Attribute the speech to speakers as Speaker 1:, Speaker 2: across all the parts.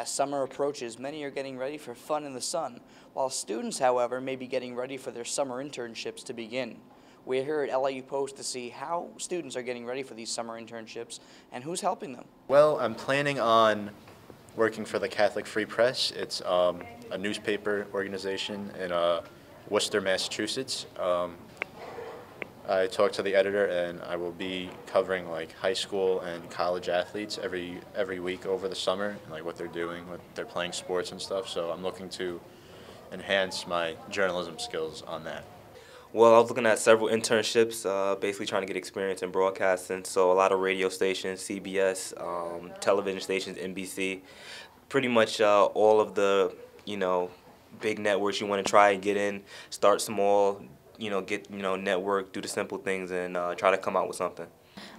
Speaker 1: As summer approaches, many are getting ready for fun in the sun, while students, however, may be getting ready for their summer internships to begin. We're here at LIU Post to see how students are getting ready for these summer internships and who's helping them.
Speaker 2: Well, I'm planning on working for the Catholic Free Press. It's a newspaper organization in Worcester, Massachusetts. I talked to the editor, and I will be covering like high school and college athletes every week over the summer, and, like what they're doing, what they're playing sports and stuff. So I'm looking to enhance my journalism skills on that.
Speaker 3: Well, I was looking at several internships, basically trying to get experience in broadcasting. So a lot of radio stations, CBS, television stations, NBC, pretty much all of the big networks you want to try and get in. Start small, get network, do the simple things, and try to come out with something.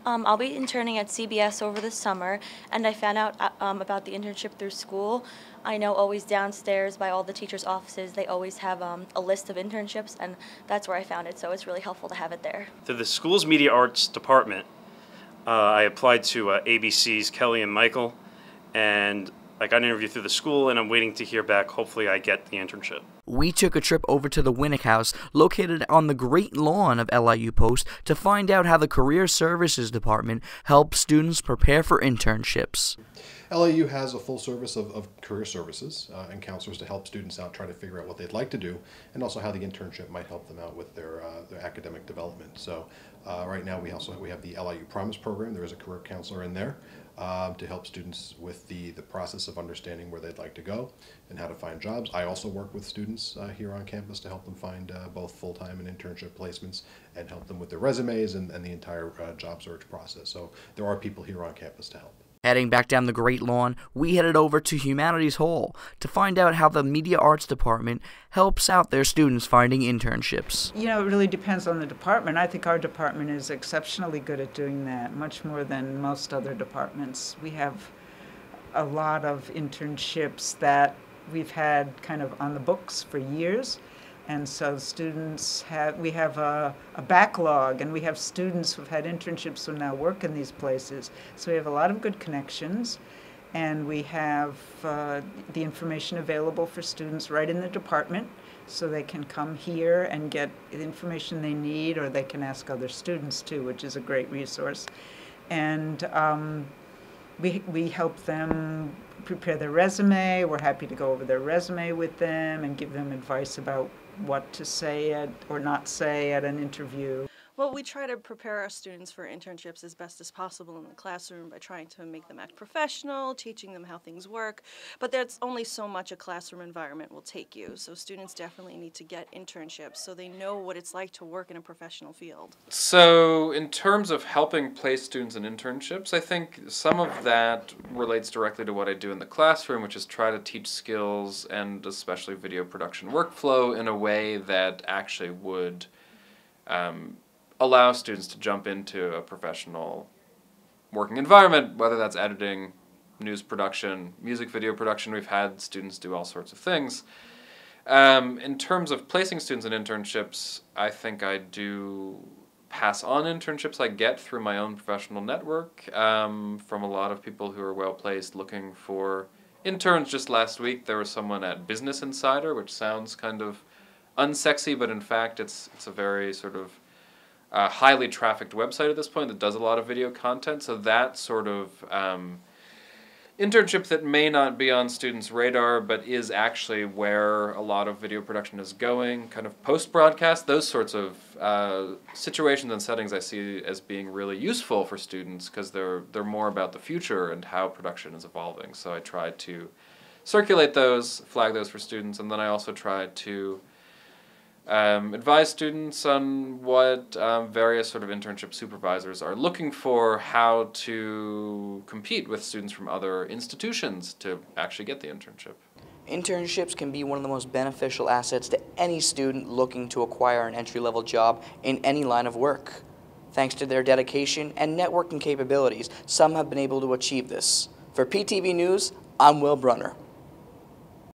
Speaker 4: I'll be interning at CBS over the summer, and I found out about the internship through school. I know always downstairs by all the teachers' offices, they always have a list of internships, and that's where I found it, so it's really helpful to have it there.
Speaker 5: Through the school's media arts department, I applied to ABC's Kelly and Michael, and I got an interview through the school, and I'm waiting to hear back. Hopefully I get the internship.
Speaker 1: We took a trip over to the Winnick House, located on the great lawn of LIU Post, to find out how the Career Services Department helps students prepare for internships.
Speaker 6: LIU has a full service of career services and counselors to help students out try to figure out what they'd like to do, and also how the internship might help them out with their academic development. So right now we have the LIU Promise program. There is a career counselor in there to help students with the process of understanding where they'd like to go and how to find jobs. I also work with students here on campus to help them find both full-time and internship placements and help them with their resumes and the entire job search process. So there are people here on campus to help.
Speaker 1: Heading back down the Great Lawn, we headed over to Humanities Hall to find out how the Media Arts Department helps out their students finding internships.
Speaker 7: It really depends on the department. I think our department is exceptionally good at doing that, much more than most other departments. We have a lot of internships that we've had kind of on the books for years. And so we have a backlog, and we have students who've had internships who now work in these places. So we have a lot of good connections, and we have the information available for students right in the department, so they can come here and get the information they need, or they can ask other students too, which is a great resource. And we help them prepare their resume. We're happy to go over their resume with them and give them advice about what to say or not say at an interview.
Speaker 8: Well, we try to prepare our students for internships as best as possible in the classroom by trying to make them act professional, teaching them how things work, but there's only so much a classroom environment will take you, so students definitely need to get internships so they know what it's like to work in a professional field.
Speaker 9: So in terms of helping place students in internships, I think some of that relates directly to what I do in the classroom, which is try to teach skills and especially video production workflow in a way that actually would allow students to jump into a professional working environment, whether that's editing, news production, music video production. We've had students do all sorts of things. In terms of placing students in internships, I think I do pass on internships I get through my own professional network from a lot of people who are well-placed looking for interns. Just last week there was someone at Business Insider, which sounds kind of unsexy, but in fact it's a very sort of highly trafficked website at this point that does a lot of video content. So that sort of internship that may not be on students' radar but is actually where a lot of video production is going, kind of post-broadcast, those sorts of situations and settings I see as being really useful for students because they're more about the future and how production is evolving. So I try to circulate those, flag those for students, and then I also try to advise students on what various sort of internship supervisors are looking for, how to compete with students from other institutions to actually get the internship.
Speaker 1: Internships can be one of the most beneficial assets to any student looking to acquire an entry-level job in any line of work. Thanks to their dedication and networking capabilities, some have been able to achieve this. For PTV News, I'm Will Bruner.